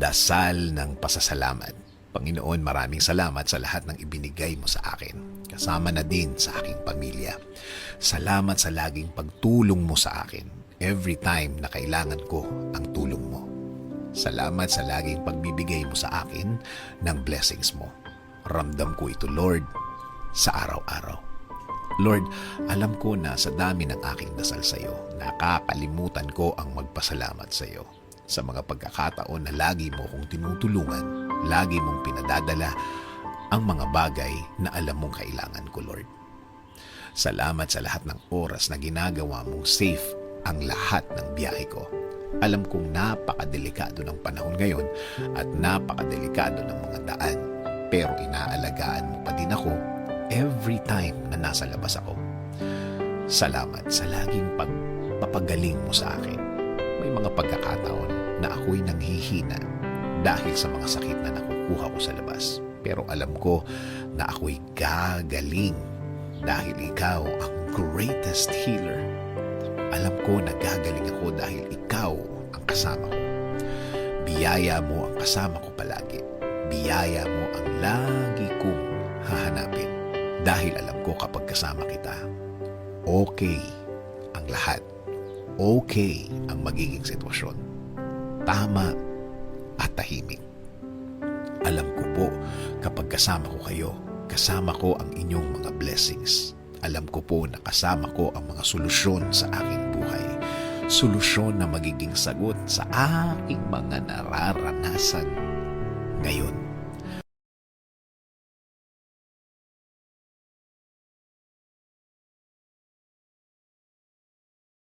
Dasal ng pasasalamat. Panginoon, maraming salamat sa lahat ng ibinigay mo sa akin. Kasama na din sa aking pamilya. Salamat sa laging pagtulong mo sa akin every time na kailangan ko ang tulong mo. Salamat sa laging pagbibigay mo sa akin ng blessings mo. Ramdam ko ito, Lord, sa araw-araw. Lord, alam ko na sa dami ng aking dasal sa iyo, nakakalimutan ko ang magpasalamat sa iyo. Sa mga pagkakataon na lagi mo kong tinutulungan, lagi mong pinadadala ang mga bagay na alam mong kailangan ko, Lord. Salamat sa lahat ng oras na ginagawa mong safe ang lahat ng biyahe ko. Alam kong napakadelikado ng panahon ngayon at napakadelikado ng mga daan. Pero inaalagaan mo pa din ako every time na nasa labas ako. Salamat sa laging pagpapagaling mo sa akin. May mga pagkakataon na ako'y nanghihina dahil sa mga sakit na nakukuha ko sa labas. Pero alam ko na ako'y gagaling dahil ikaw ang greatest healer. Alam ko na gagaling ako dahil ikaw ang kasama ko. Biyaya mo ang kasama ko palagi. Biyaya mo ang lagi kong hahanapin. Dahil alam ko kapag kasama kita, okay ang lahat. Okay ang magiging sitwasyon. Tama at tahimik. Alam ko po kapag kasama ko kayo, kasama ko ang inyong mga blessings. Alam ko po na kasama ko ang mga solusyon sa aking buhay. Solusyon na magiging sagot sa aking mga nararanasan ngayon.